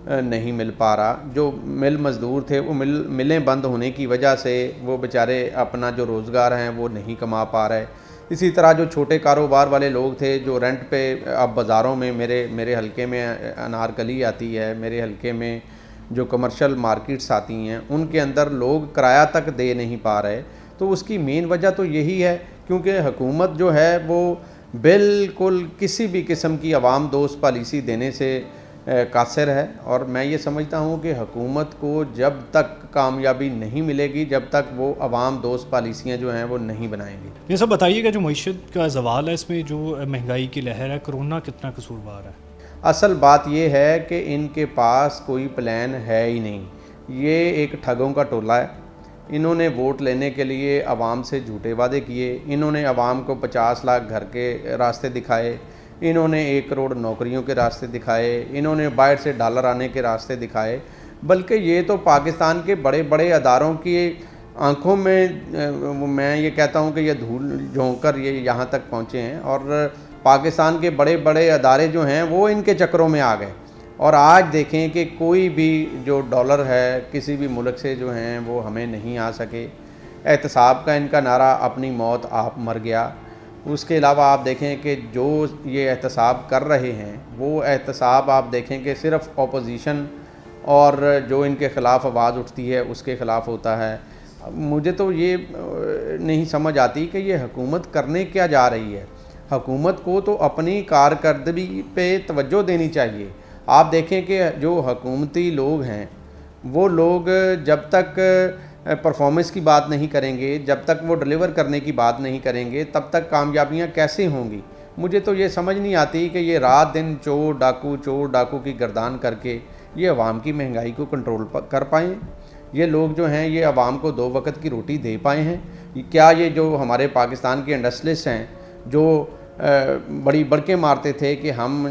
नहीं मिल पा रहा। जो मिल मज़दूर थे वो मिलें बंद होने की वजह से वो बेचारे अपना जो रोज़गार हैं वो नहीं कमा पा रहे। इसी तरह जो छोटे कारोबार वाले लोग थे जो रेंट पे, अब बाज़ारों में मेरे हलके में अनारकली आती है, मेरे हलके में जो कमर्शियल मार्केट्स आती हैं, उनके अंदर लोग किराया तक दे नहीं पा रहे। तो उसकी मेन वजह तो यही है क्योंकि हुकूमत जो है वो बिल्कुल किसी भी किस्म की आवाम दोस्त पॉलिसी देने से कासिर है। और मैं ये समझता हूँ कि हुकूमत को जब तक कामयाबी नहीं मिलेगी, जब तक वो आवाम दोस्त पॉलिसियाँ जो हैं वो नहीं बनाएंगी। ये सब बताइएगा, जो मईशत का ज़वाल है, इसमें जो महंगाई की लहर है, कोरोना कितना कसूरवार है? असल बात ये है कि इनके पास कोई प्लान है ही नहीं। ये एक ठगों का टोला है। इन्होंने वोट लेने के लिए आवाम से झूठे वादे किए। इन्होंने आवाम को 50 लाख घर के रास्ते दिखाए, इन्होंने 1 करोड़ नौकरियों के रास्ते दिखाए, इन्होंने बाहर से डॉलर आने के रास्ते दिखाए। बल्कि ये तो पाकिस्तान के बड़े बड़े अदारों की आंखों में मैं ये कहता हूँ कि ये धूल झोंक कर ये यहाँ तक पहुँचे हैं। और पाकिस्तान के बड़े बड़े अदारे जो हैं वो इनके चक्करों में आ गए। और आज देखें कि कोई भी जो डॉलर है किसी भी मुल्क से जो हैं वो हमें नहीं आ सके। एहतसाब का इनका नारा, अपनी मौत आप मर गया। उसके अलावा आप देखें कि जो ये एहतसाब कर रहे हैं वो एहतसाब आप देखें कि सिर्फ़ अपोजिशन और जो इनके ख़िलाफ़ आवाज़ उठती है उसके ख़िलाफ़ होता है। मुझे तो ये नहीं समझ आती कि ये हुकूमत करने क्या जा रही है। हुकूमत को तो अपनी कारकर्दगी पे तवज्जो देनी चाहिए। आप देखें कि जो हुकूमती लोग हैं वो लोग जब तक परफॉर्मेंस की बात नहीं करेंगे, जब तक वो डिलीवर करने की बात नहीं करेंगे, तब तक कामयाबियाँ कैसे होंगी। मुझे तो ये समझ नहीं आती कि ये रात दिन चोर डाकू की गर्दान करके ये अवाम की महंगाई को कंट्रोल कर पाएँ। ये लोग जो हैं ये अवाम को 2 वक्त की रोटी दे पाए हैं क्या? ये जो हमारे पाकिस्तान के इंडस्ट्रियलिस्ट हैं जो बड़ी बड़के मारते थे कि हम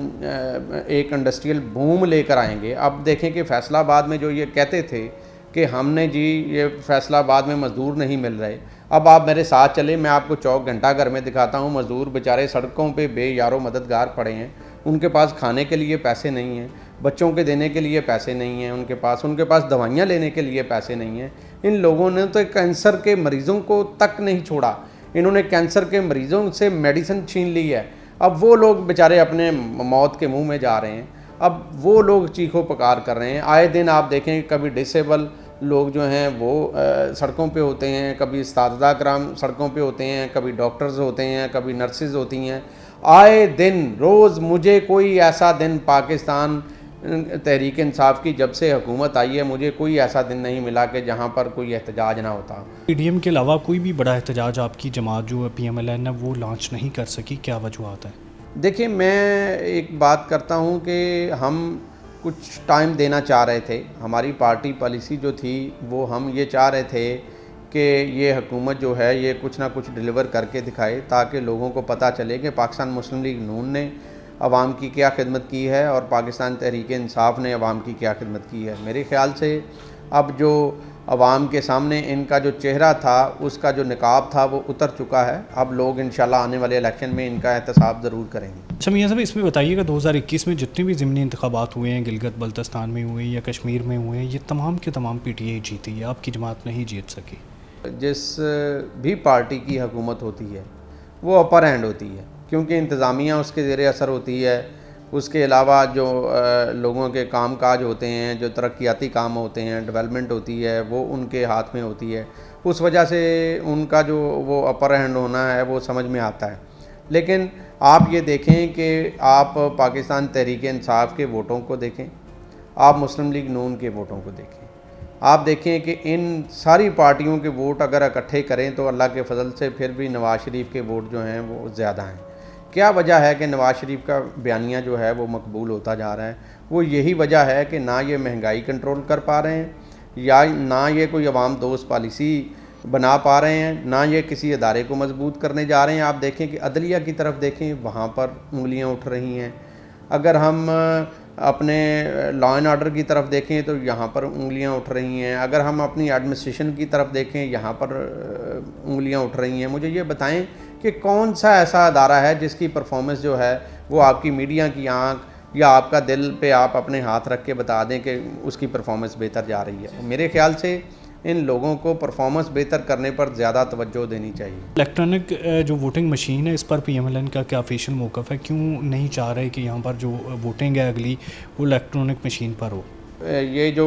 एक इंडस्ट्रियल बूम लेकर आएंगे, अब देखें कि फैसलाबाद में जो ये कहते थे कि हमने जी ये फैसलाबाद में मज़दूर नहीं मिल रहे, अब आप मेरे साथ चले, मैं आपको चौक घंटा घर में दिखाता हूँ। मज़दूर बेचारे सड़कों पे बेयारो मददगार पड़े हैं। उनके पास खाने के लिए पैसे नहीं हैं, बच्चों के देने के लिए पैसे नहीं हैं उनके पास दवाइयाँ लेने के लिए पैसे नहीं हैं। इन लोगों ने तो कैंसर के मरीज़ों को तक नहीं छोड़ा। इन्होंने कैंसर के मरीज़ों से मेडिसिन छीन ली है। अब वो लोग बेचारे अपने मौत के मुंह में जा रहे हैं। अब वो लोग चीखो पुकार कर रहे हैं। आए दिन आप देखें कभी डिसेबल लोग जो हैं वो सड़कों पे होते हैं, कभी इस्तादा कराम सड़कों पे होते हैं, कभी डॉक्टर्स होते हैं, कभी नर्सेज होती हैं। आए दिन रोज़ मुझे कोई ऐसा दिन पाकिस्तान तहरीक इंसाफ की जब से हुकूमत आई है मुझे कोई ऐसा दिन नहीं मिला कि जहाँ पर कोई एहतजाज ना होता। पीडीएम के अलावा कोई भी बड़ा एहतजाज आपकी जमात जो PMLN है वो लॉन्च नहीं कर सकी, क्या वजूहत है? देखिए, मैं एक बात करता हूँ कि हम कुछ टाइम देना चाह रहे थे। हमारी पार्टी पॉलिसी जो थी वो हम ये चाह रहे थे कि ये हुकूमत जो है ये कुछ ना कुछ डिलीवर करके दिखाए ताकि लोगों को पता चले कि पाकिस्तान मुस्लिम लीग नून ने अवाम की क्या खिदमत की है और पाकिस्तान तहरीक इंसाफ ने अवाम की क्या खिदमत की है। मेरे ख़्याल से अब जो अवाम के सामने इनका जो चेहरा था उसका जो निकाब था वो उतर चुका है। अब लोग इंशाल्लाह आने वाले इलेक्शन में इनका एहतसाब ज़रूर करेंगे। अच्छा मियां साहब, इसमें बताइएगा 2021 में जितने भी ज़िमनी इंतखाबात हुए हैं, गिलगित बल्तिस्तान में हुए या कश्मीर में हुए हैं, ये तमाम के तमाम PTI जीती है, आपकी जमात नहीं जीत सकी। जिस भी पार्टी की हुकूमत होती है वो अपर हैंड होती है क्योंकि इंतज़ामिया उसके ज़ेरे असर होती है। उसके अलावा जो लोगों के काम काज होते हैं, जो तरक्याती काम होते हैं, डेवलपमेंट होती है, वो उनके हाथ में होती है। उस वजह से उनका जो वो अपर हैंड होना है वो समझ में आता है। लेकिन आप ये देखें कि आप पाकिस्तान तहरीक इंसाफ के वोटों को देखें, आप मुस्लिम लीग नून के वोटों को देखें, आप देखें कि इन सारी पार्टियों के वोट अगर इकट्ठे करें तो अल्लाह के फजल से फिर भी नवाज़ शरीफ के वोट जो हैं वो ज़्यादा हैं। क्या वजह है कि नवाज़ शरीफ का बयानिया जो है वो मकबूल होता जा रहा है? वो यही वजह है कि ना ये महंगाई कंट्रोल कर पा रहे हैं या ना ये कोई अवाम दोस्त पॉलिसी बना पा रहे हैं, ना ये किसी अदारे को मजबूत करने जा रहे हैं। आप देखें कि अदलिया की तरफ देखें, वहाँ पर उंगलियाँ उठ रही हैं। अगर हम अपने लॉ एंड ऑर्डर की तरफ देखें तो यहाँ पर उंगलियाँ उठ रही हैं। अगर हम अपनी एडमिनिस्ट्रेशन की तरफ देखें, यहाँ पर उंगलियाँ उठ रही हैं। मुझे ये बताएं कि कौन सा ऐसा अदारा है जिसकी परफॉर्मेंस जो है वो आपकी मीडिया की आंख या आपका दिल पे आप अपने हाथ रख के बता दें कि उसकी परफॉर्मेंस बेहतर जा रही है। मेरे ख्याल से इन लोगों को परफॉर्मेंस बेहतर करने पर ज़्यादा तवज्जो देनी चाहिए। इलेक्ट्रॉनिक जो वोटिंग मशीन है, इस पर PMLN का क्या ऑफिशियल मौक़िफ़ है? क्यों नहीं चाह रहे कि यहाँ पर जो वोटिंग है अगली वो इलेक्ट्रॉनिक मशीन पर हो? ये जो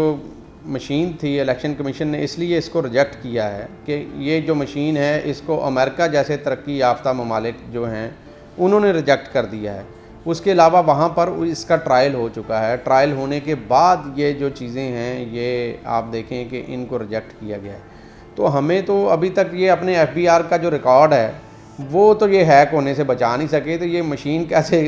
मशीन थी, इलेक्शन कमीशन ने इसलिए इसको रिजेक्ट किया है कि ये जो मशीन है इसको अमेरिका जैसे तरक्की याफ्ता ममालिक जो हैं उन्होंने रिजेक्ट कर दिया है। उसके अलावा वहाँ पर इसका ट्रायल हो चुका है। ट्रायल होने के बाद ये जो चीज़ें हैं ये आप देखें कि इनको रिजेक्ट किया गया है। तो हमें तो अभी तक ये अपने FBR का जो रिकॉर्ड है वो तो ये हैक होने से बचा नहीं सके, तो ये मशीन कैसे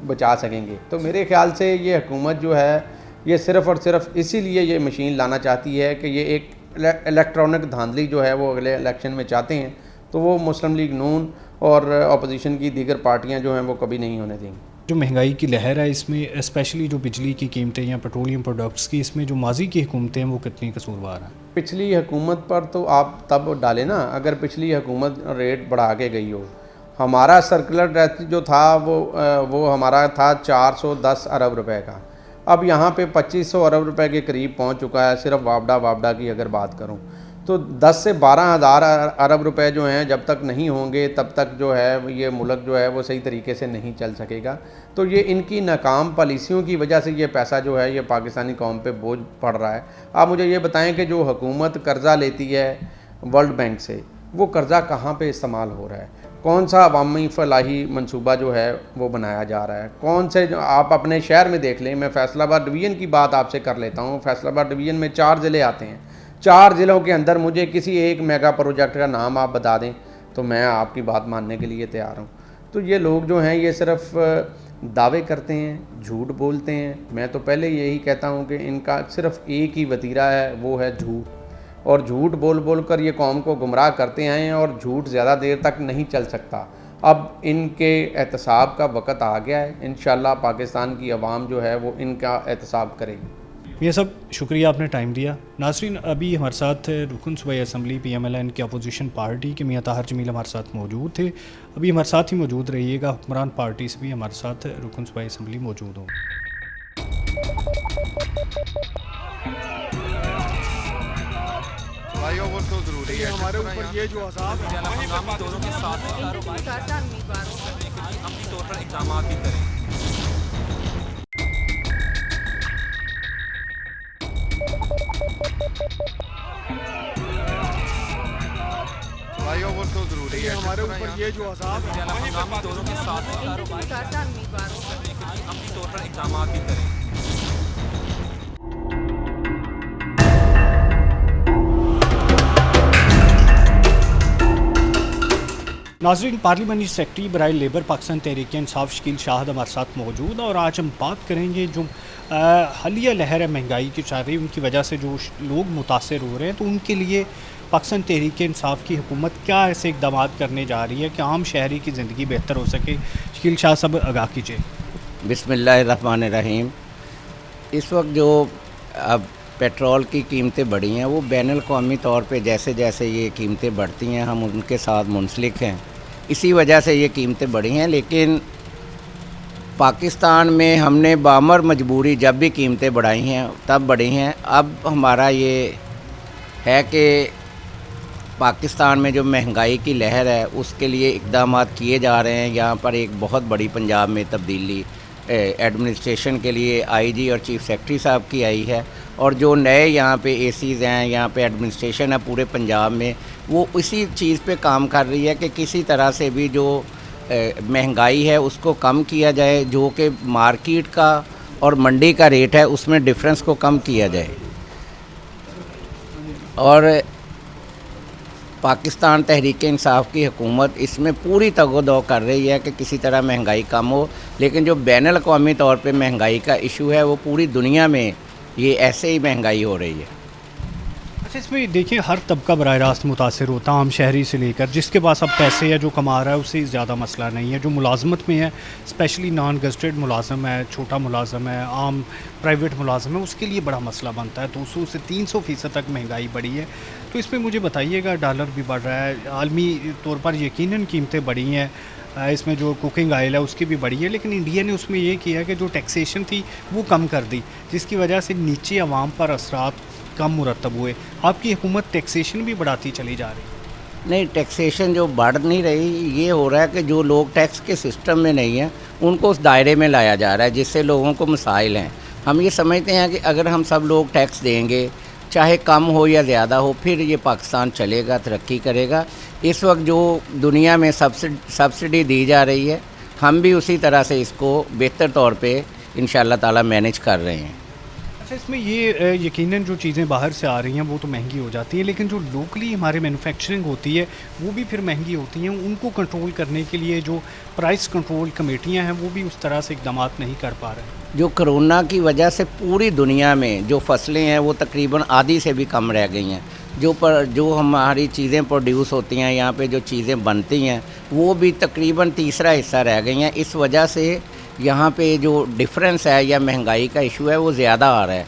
बचा सकेंगे? तो मेरे ख़्याल से ये हुकूमत जो है ये सिर्फ़ और सिर्फ इसीलिए ये मशीन लाना चाहती है कि ये एक इलेक्ट्रॉनिक धांधली जो है वो अगले इलेक्शन में चाहते हैं, तो वो मुस्लिम लीग नून और अपोजिशन की दीगर पार्टियां जो हैं वो कभी नहीं होने देंगी। जो महंगाई की लहर है इसमें स्पेशली जो बिजली की कीमतें या पेट्रोलियम प्रोडक्ट्स की, इसमें जो माजी की हुकूमतें हैं वो कितनी कसूरवार हैं? पिछली हुकूमत पर तो आप तब डालें ना, अगर पिछली हुकूमत रेट बढ़ा के गई हो। हमारा सर्कुलर रेट जो था वो हमारा था 410 अरब रुपए का, अब यहाँ पे 2500 अरब रुपए के करीब पहुँच चुका है। सिर्फ वापडा की अगर बात करूँ तो 10 से 12 हज़ार अरब रुपए जो हैं जब तक नहीं होंगे तब तक जो है ये मुल्क जो है वो सही तरीके से नहीं चल सकेगा। तो ये इनकी नाकाम पॉलिसियों की वजह से ये पैसा जो है ये पाकिस्तानी कौम पे बोझ पड़ रहा है। आप मुझे ये बताएं कि जो हुकूमत कर्ज़ा लेती है वर्ल्ड बैंक से, वो कर्ज़ा कहाँ पे इस्तेमाल हो रहा है? कौन सा अवामी फलाही मंसूबा जो है वो बनाया जा रहा है? कौन से जो आप अपने शहर में देख लें, मैं फैसलाबाद डिवीज़न की बात आपसे कर लेता हूँ। फैसलाबाद डिवीज़न में 4 ज़िले आते हैं। 4 ज़िलों के अंदर मुझे किसी एक मेगा प्रोजेक्ट का नाम आप बता दें तो मैं आपकी बात मानने के लिए तैयार हूँ। तो ये लोग जो हैं ये सिर्फ दावे करते हैं, झूठ बोलते हैं। मैं तो पहले यही कहता हूँ कि इनका सिर्फ एक ही वतीरा है, वो है झूठ, और झूठ बोल कर ये कौम को गुमराह करते आए हैं और झूठ ज़्यादा देर तक नहीं चल सकता। अब इनके एहतसाब का वक़्त आ गया है। इंशाअल्लाह पाकिस्तान की आवाम जो है वो इनका एहतसाब करेगी। ये सब शुक्रिया आपने टाइम दिया। नाज़रीन, अभी हमारे साथ रुकन सूबाई असम्बली PMLN की अपोजिशन पार्टी के मियां ताहिर जमील हमारे साथ मौजूद थे। अभी हमारे साथ ही मौजूद रहिएगा। हुक्मरान पार्टी से भी हमारे साथ रुकन सूबाई असम्बली मौजूद हों। भाई वो तो जरूरी है हमारे ऊपर ये जो अज़ाब है दोनों के साथ अपनी तौर पर इक़दाम भी करें। भाई वो तो जरूरी है हमारे ऊपर ये जो अज़ाब है दोनों के साथ अपनी तौर पर इक़दाम भी करें। नाज़रीन, पार्लियामेंट्री सेक्रेटरी बराए लेबर पाकिस्तान तहरीक इंसाफ शकील शाहद हमारे साथ मौजूद है और आज हम बात करेंगे जो हालिया लहर है महंगाई की चल रही है, उनकी वजह से जो लोग मुतासर हो रहे हैं, तो उनके लिए पाकिस्तान तहरीक इंसाफ की हुकूमत क्या ऐसे इक़दाम करने जा रही है कि आम शहरी की ज़िंदगी बेहतर हो सके? शकील शाह साहब आगाह कीजिए। बिस्मिल्लाहिर्रहमानिर्रहीम। इस वक्त जो अब पेट्रोल की कीमतें बढ़ी हैं वो बैनुल-अक़वामी तौर पे जैसे जैसे ये कीमतें बढ़ती हैं हम उनके साथ मुंसलिक हैं, इसी वजह से ये कीमतें बढ़ी हैं। लेकिन पाकिस्तान में हमने बामर मजबूरी जब भी कीमतें बढ़ाई हैं तब बढ़ी हैं। अब हमारा ये है कि पाकिस्तान में जो महंगाई की लहर है उसके लिए इक़दाम किए जा रहे हैं। यहाँ पर एक बहुत बड़ी पंजाब में तब्दीली एडमिनिस्ट्रेशन के लिए IG और चीफ सेक्रेटरी साहब की आई है, और जो नए यहाँ पे ACs हैं, यहाँ पे एडमिनिस्ट्रेशन है पूरे पंजाब में, वो इसी चीज़ पे काम कर रही है कि किसी तरह से भी जो महंगाई है उसको कम किया जाए, जो कि मार्केट का और मंडी का रेट है उसमें डिफरेंस को कम किया जाए। और पाकिस्तान तहरीक इंसाफ की हुकूमत इसमें पूरी तगोदो कर रही है कि किसी तरह महंगाई कम हो, लेकिन जो बैनुल-अक़वामी तौर पे महंगाई का इशू है वो पूरी दुनिया में ये ऐसे ही महंगाई हो रही है। अच्छा, इसमें देखिए हर तबका बराह रास्त मुतासर होता है, आम शहरी से लेकर जिसके पास अब पैसे है, जो कमा रहा है, उससे ज़्यादा मसला नहीं है। जो मुलाजमत में है, स्पेशली नॉन गज़टेड मुलाजम है, छोटा मुलाजम है, आम प्राइवेट मुलाजम है, उसके लिए बड़ा मसला बनता है। 200 से 300% तक महंगाई बढ़ी है। तो इसमें मुझे बताइएगा, डॉलर भी बढ़ रहा है, आलमी तौर पर यकीनन कीमतें बढ़ी हैं, इसमें जो कुकिंग ऑयल है उसकी भी बढ़ी है, लेकिन इंडिया ने उसमें ये किया कि जो टैक्सेशन थी वो कम कर दी, जिसकी वजह से नीचे आवाम पर असरात कम मुरतब हुए। आपकी हुकूमत टैक्सेशन भी बढ़ाती चली जा रही है। नहीं, टैक्सेशन जो बढ़ नहीं रही, ये हो रहा है कि जो लोग टैक्स के सिस्टम में नहीं हैं उनको उस दायरे में लाया जा रहा है, जिससे लोगों को मसाइल हैं। हम ये समझते हैं कि अगर हम सब लोग टैक्स देंगे, चाहे कम हो या ज़्यादा हो, फिर ये पाकिस्तान चलेगा, तरक्की करेगा। इस वक्त जो दुनिया में सब्सिडी दी जा रही है, हम भी उसी तरह से इसको बेहतर तौर पे इंशाअल्लाह ताला मैनेज कर रहे हैं। अच्छा, इसमें ये यकीनन जो चीज़ें बाहर से आ रही हैं वो तो महंगी हो जाती हैं, लेकिन जो लोकली हमारे मैन्युफैक्चरिंग होती है वो भी फिर महंगी होती हैं। उनको कंट्रोल करने के लिए जो प्राइस कंट्रोल कमेटियां हैं वो भी उस तरह से इकदाम नहीं कर पा रहे हैं। जो कोरोना की वजह से पूरी दुनिया में जो फसलें हैं वो तकरीबन आधी से भी कम रह गई हैं। जो हमारी चीज़ें प्रोड्यूस होती हैं, यहाँ पे जो चीज़ें बनती हैं, वो भी तकरीबन तीसरा हिस्सा रह गई हैं। इस वजह से यहाँ पे जो डिफरेंस है या महंगाई का इशू है वो ज़्यादा आ रहा है।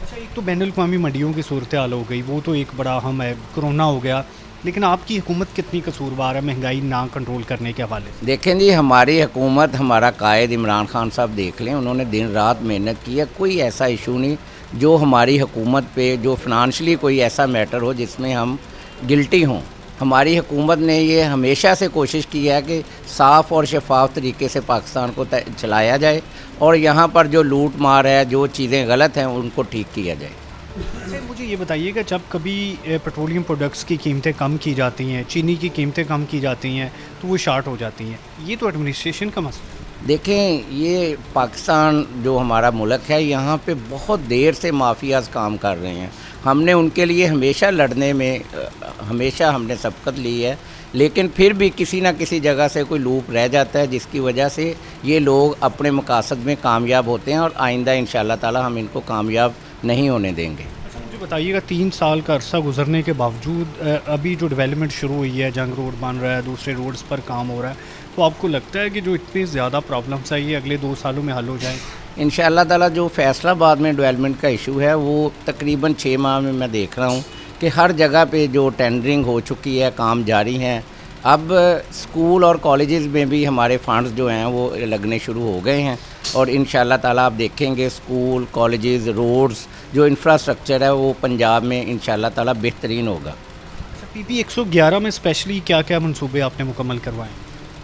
अच्छा, एक तो बैनुल-अक़वामी मंडियों की सूरत हाल हो गई, वो तो एक बड़ा अहम है, कोरोना हो गया, लेकिन आपकी हुकूमत कितनी कसूरवार है महंगाई ना कंट्रोल करने के हवाले से? देखें जी, हमारी हुकूमत, हमारा कायद इमरान खान साहब देख लें, उन्होंने दिन रात मेहनत की है। कोई ऐसा इशू नहीं जो हमारी हुकूमत पे, जो फिनंशियली कोई ऐसा मैटर हो जिसमें हम गिल्टी हों। हमारी हुकूमत ने ये हमेशा से कोशिश की है कि साफ़ और शफाफ तरीके से पाकिस्तान को चलाया जाए और यहाँ पर जो लूट मार है, जो चीज़ें गलत हैं, उनको ठीक किया जाए। सर, मुझे ये बताइएगा, जब कभी पेट्रोलियम प्रोडक्ट्स की कीमतें कम की जाती हैं, चीनी की कीमतें कम की जाती हैं, तो वो शार्ट हो जाती हैं। ये तो एडमिनिस्ट्रेशन का मसला है। देखें, ये पाकिस्तान जो हमारा मुल्क है, यहाँ पे बहुत देर से माफियाज काम कर रहे हैं। हमने उनके लिए हमेशा लड़ने में हमेशा हमने सबकत ली है, लेकिन फिर भी किसी न किसी जगह से कोई लूप रह जाता है, जिसकी वजह से ये लोग अपने मकासद में कामयाब होते हैं और आइंदा इंशाअल्लाह ताला हम इनको कामयाब नहीं होने देंगे। मुझे बताइएगा, 3 साल का अरसा गुजरने के बावजूद अभी जो डेवलपमेंट शुरू हुई है, जंग रोड बन रहा है, दूसरे रोड्स पर काम हो रहा है, तो आपको लगता है कि जो इतनी ज़्यादा प्रॉब्लम्स है ये अगले 2 सालों में हल हो जाए? इंशाअल्लाह ताला जो फैसलाबाद में डेवलपमेंट का इशू है वो तकरीबन 6 माह में मैं देख रहा हूँ कि हर जगह पे जो टेंडरिंग हो चुकी है, काम जारी हैं। अब स्कूल और कॉलेजेस में भी हमारे फंड्स जो हैं वो लगने शुरू हो गए हैं और इंशाअल्लाह ताला आप देखेंगे स्कूल, कॉलेजेस, रोड्स, जो इंफ्रास्ट्रक्चर है वो पंजाब में इंशाअल्लाह ताला बेहतरीन होगा। PP 111 में स्पेशली क्या क्या मंसूबे आपने मुकम्मल करवाए?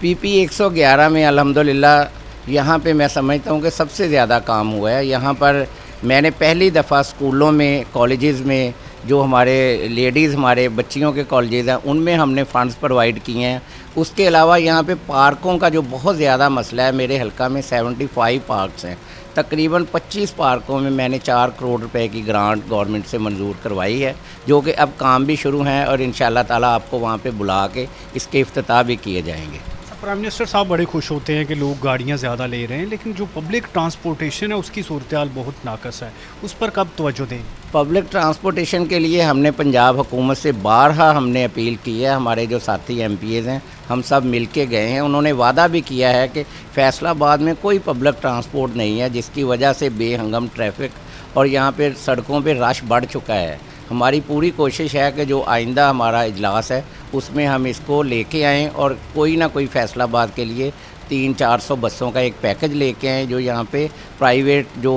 PP 111 में अल्हम्दुलिल्लाह यहाँ पे मैं समझता हूँ कि सबसे ज़्यादा काम हुआ है। यहाँ पर मैंने पहली दफ़ा स्कूलों में, कॉलेजेस में, जो हमारे लेडीज़, हमारे बच्चियों के कॉलेजेस हैं, उनमें हमने फ़ंड्स प्रोवाइड किए हैं। उसके अलावा यहाँ पे पार्कों का जो बहुत ज़्यादा मसला है, मेरे हल्का में 75 पार्क्स हैं। तकरीबन 25 पार्कों में मैंने 4 करोड़ रुपए की ग्रांट गवर्नमेंट से मंजूर करवाई है, जो कि अब काम भी शुरू हैं और इंशाअल्लाह ताला आपको वहाँ पे बुला के इसके इफ्तिताह भी किए जाएंगे। प्राइम मिनिस्टर साहब बड़े खुश होते हैं कि लोग गाड़ियाँ ज़्यादा ले रहे हैं, लेकिन जो पब्लिक ट्रांसपोर्टेशन है उसकी सूरत हाल बहुत नाकस है, उस पर कब तवज्जो दें? पब्लिक ट्रांसपोर्टेशन के लिए हमने पंजाब हुकूमत से बारहा हमने अपील की है। हमारे जो साथी MPs हैं, हम सब मिल के गए हैं। उन्होंने वादा भी किया है कि फैसलाबाद में कोई पब्लिक ट्रांसपोर्ट नहीं है, जिसकी वजह से बेहंगम ट्रैफिक और यहाँ पे सड़कों पे रश बढ़ चुका है। हमारी पूरी कोशिश है कि जो आइंदा हमारा इजलास है उसमें हम इसको लेके आएँ और कोई ना कोई फैसलाबाद के लिए 300-400 बसों का एक पैकेज लेके आएँ, जो यहाँ पे प्राइवेट जो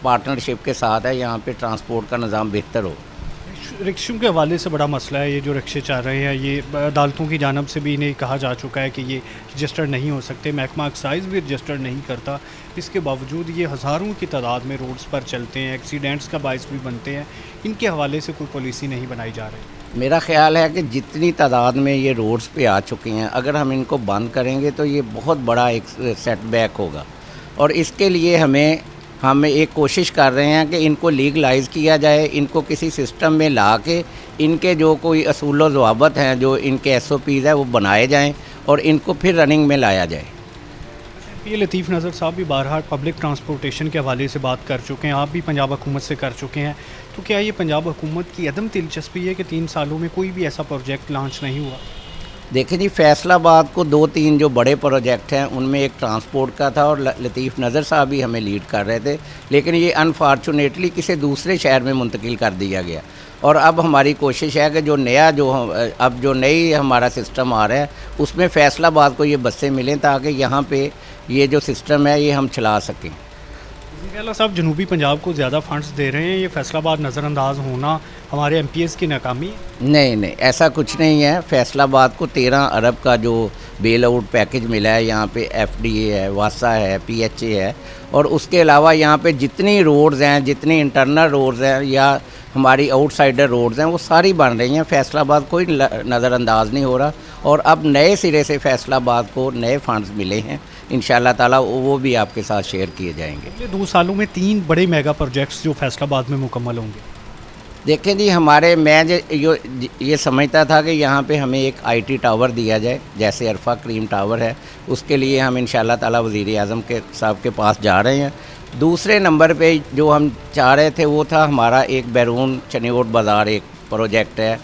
पार्टनरशिप के साथ है, यहाँ पे ट्रांसपोर्ट का निज़ाम बेहतर हो। रिक्शों के हवाले से बड़ा मसला है, ये जो रिक्शे चल रहे हैं, ये अदालतों की जानिब से भी इन्हें कहा जा चुका है कि ये रजिस्टर्ड नहीं हो सकते, महकमा एक्साइज भी रजिस्टर्ड नहीं करता। इसके बावजूद ये हज़ारों की तादाद में रोड्स पर चलते हैं, एक्सीडेंट्स का बाइस भी बनते हैं। इनके हवाले से कोई पॉलिसी नहीं बनाई जा रही। मेरा ख्याल है कि जितनी तादाद में ये रोड्स पे आ चुकी हैं, अगर हम इनको बंद करेंगे तो ये बहुत बड़ा एक सेटबैक होगा और इसके लिए हम एक कोशिश कर रहे हैं कि इनको लीगलाइज़ किया जाए, इनको किसी सिस्टम में ला के इनके जो कोई असूल व ज़वाबत हैं, जो इनके SOPs है, वो बनाए जाएं और इनको फिर रनिंग में लाया जाए। ये लतीफ़ नज़र साहब भी बारहा पब्लिक ट्रांसपोर्टेशन के हवाले से बात कर चुके हैं, आप भी पंजाब हुकूमत से कर चुके हैं, तो क्या ये पंजाब हुकूमत की अदम दिलचस्पी है कि 3 सालों में कोई भी ऐसा प्रोजेक्ट लॉन्च नहीं हुआ? देखिए जी, फैसलाबाद को 2-3 जो बड़े प्रोजेक्ट हैं उनमें एक ट्रांसपोर्ट का था और लतीफ़ नज़र साहब भी हमें लीड कर रहे थे, लेकिन ये अनफॉर्चुनेटली किसी दूसरे शहर में मुंतकिल कर दिया गया और अब हमारी कोशिश है कि जो नई हमारा सिस्टम आ रहा है उसमें फैसलाबाद को ये बसें मिलें ताकि यहाँ पे ये जो सिस्टम है ये हम चला सकें। गहलोत साहब जनूबी पंजाब को ज़्यादा फंड्स दे रहे हैं, ये फैसलाबाद नज़रअंदाज होना हमारे एमपीएस की नाकामी है? नहीं, ऐसा कुछ नहीं है। फैसलाबाद को 13 अरब का जो बेल आउट पैकेज मिला है, यहाँ पे एफडीए है, वासा है, पीएचए है, और उसके अलावा यहाँ पे जितनी रोड्स हैं, जितनी इंटरनल रोड्स हैं या हमारी आउटसाइडर रोड्स हैं, वो सारी बन रही हैं। फैसलाबाद कोई नज़रअंदाज नहीं हो रहा, और अब नए सिरे से फैसलाबाद को नए फंड्स मिले हैं, इंशाल्लाह ताला वो भी आपके साथ शेयर किए जाएंगे। अगले 2 सालों में 3 बड़े मेगा प्रोजेक्ट्स जो फैसलाबाद में मुकम्मल होंगे। देखें जी, ये समझता था कि यहाँ पे हमें एक आईटी टावर दिया जाए, जैसे अरफा क्रीम टावर है, उसके लिए हम इंशाल्लाह ताला वज़ीर आज़म के साहब के पास जा रहे हैं। दूसरे नंबर पे जो हम चाह रहे थे वो था हमारा एक बैरून चनियोट बाज़ार एक प्रोजेक्ट है,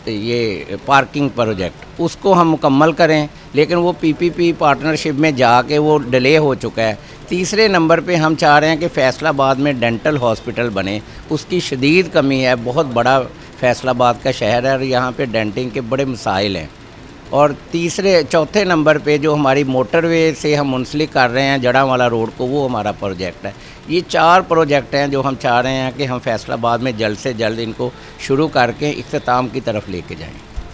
ये पार्किंग प्रोजेक्ट, उसको हम मुकम्मल करें, लेकिन वो पीपीपी पार्टनरशिप में जाके वो डिले हो चुका है। तीसरे नंबर पे हम चाह रहे हैं कि फैसलाबाद में डेंटल हॉस्पिटल बने, उसकी शदीद कमी है, बहुत बड़ा फैसलाबाद का शहर है और यहाँ पे डेंटिंग के बड़े मसाइल हैं। और चौथे नंबर पे जो हमारी मोटरवे से हम मुंसलिक कर रहे हैं जड़ावाला रोड को, वो हमारा प्रोजेक्ट है। ये 4 प्रोजेक्ट हैं जो हम चाह रहे हैं कि हम फैसलाबाद में जल्द से जल्द इनको शुरू करके इख्तिताम की तरफ लेके जाएं।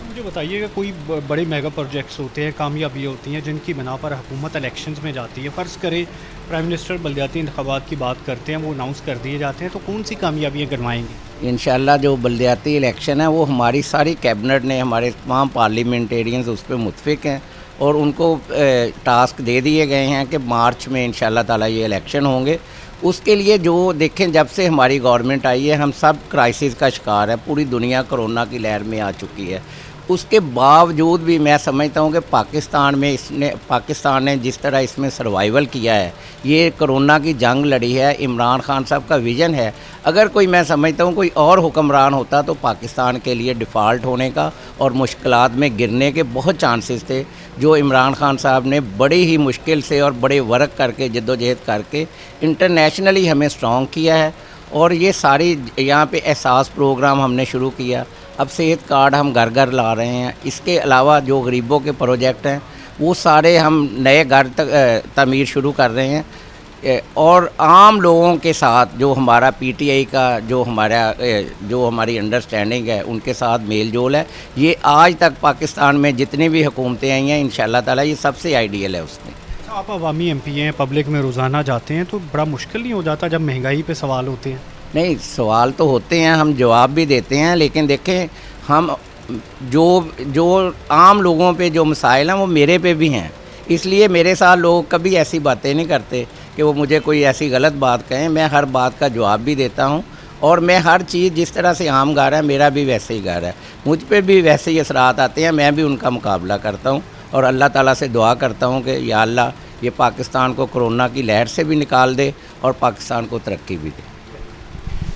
मुझे बताइएगा, कोई बड़े मेगा प्रोजेक्ट्स होते हैं, कामयाबी होती हैं जिनकी बिना पर हुकूमत इलेक्शंस में जाती है, फ़र्ज़ करें प्राइम मिनिस्टर बलदियाती इंतखाबात की बात करते हैं, वो अनाउंस कर दिए जाते हैं, तो कौन सी कामयाबियाँ करवाएंगे? इंशाल्लाह जो बलदियाती इलेक्शन है वो हमारी सारी कैबिनेट ने, हमारे तमाम पार्लियामेंटेरियंस उस पर मुतफिक हैं और उनको टास्क दे दिए गए हैं कि मार्च में इंशाल्लाह ताला ये इलेक्शन होंगे। उसके लिए जो देखें, जब से हमारी गवर्नमेंट आई है हम सब क्राइसिस का शिकार है, पूरी दुनिया कोरोना की लहर में आ चुकी है। उसके बावजूद भी मैं समझता हूँ कि पाकिस्तान ने जिस तरह इसमें सर्वाइवल किया है, ये कोरोना की जंग लड़ी है, इमरान खान साहब का विज़न है। अगर कोई, मैं समझता हूँ कोई और हुक्मरान होता तो पाकिस्तान के लिए डिफ़ॉल्ट होने का और मुश्किलात में गिरने के बहुत चांसेस थे, जो इमरान खान साहब ने बड़ी ही मुश्किल से और बड़े वर्क करके, जद्दोजहद करके इंटरनेशनली हमें स्ट्रॉन्ग किया है। और ये सारी यहाँ पे एहसास प्रोग्राम हमने शुरू किया, अब सेहत कार्ड हम घर घर ला रहे हैं। इसके अलावा जो गरीबों के प्रोजेक्ट हैं वो सारे हम नए घर तमीर शुरू कर रहे हैं। और आम लोगों के साथ जो हमारा पीटीआई का जो हमारी अंडरस्टैंडिंग है, उनके साथ मेल जोल है। ये आज तक पाकिस्तान में जितनी भी हुकूमतें आई हैं, इंशाल्लाह ताला ये सबसे आइडियल है उसमें। आप अवामी एमपी हैं, पब्लिक में रोज़ाना जाते हैं, तो बड़ा मुश्किल नहीं हो जाता जब महंगाई पे सवाल होते हैं? नहीं, सवाल तो होते हैं, हम जवाब भी देते हैं, लेकिन देखें हम जो आम लोगों पे जो मसाइल हैं वो मेरे पे भी हैं, इसलिए मेरे साथ लोग कभी ऐसी बातें नहीं करते कि वो मुझे कोई ऐसी गलत बात कहें। मैं हर बात का जवाब भी देता हूँ और मैं हर चीज़ जिस तरह से आम घर है, मेरा भी वैसे ही घर है, मुझ पे भी वैसे ही असरात आते हैं, मैं भी उनका मुकाबला करता हूँ और अल्लाह ताला से दुआ करता हूँ कि या अल्लाह ये पाकिस्तान को कोरोना की लहर से भी निकाल दे और पाकिस्तान को तरक्की भी दे।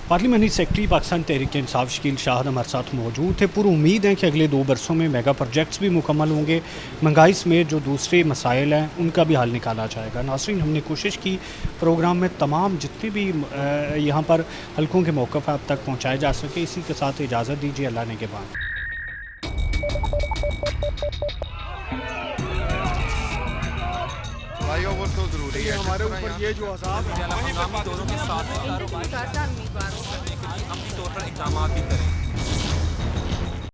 पार्लियामेंट्री सेक्रेटरी पाकिस्तान तहरीक इंसाफ शकील शाहद हमारे साथ मौजूद थे। पूरी उम्मीद है कि अगले 2 बरसों में मेगा प्रोजेक्ट्स भी मुकम्मल होंगे, महंगाई समेत जो दूसरे मसाइल हैं उनका भी हल निकाला जाएगा। नाज़रीन, हमने कोशिश की प्रोग्राम में तमाम जितने भी यहाँ पर हलकों के मौक़िफ़ आप तक पहुँचाए जा सके। इसी के साथ इजाज़त दीजिए, अल्लाह ने के बाद। फ्लाईओवर तो ज़रूरी है, हमारे ऊपर ये जो अज़ाब है, दोनों के साथ अपनी तौर पर इक़दाम भी करें।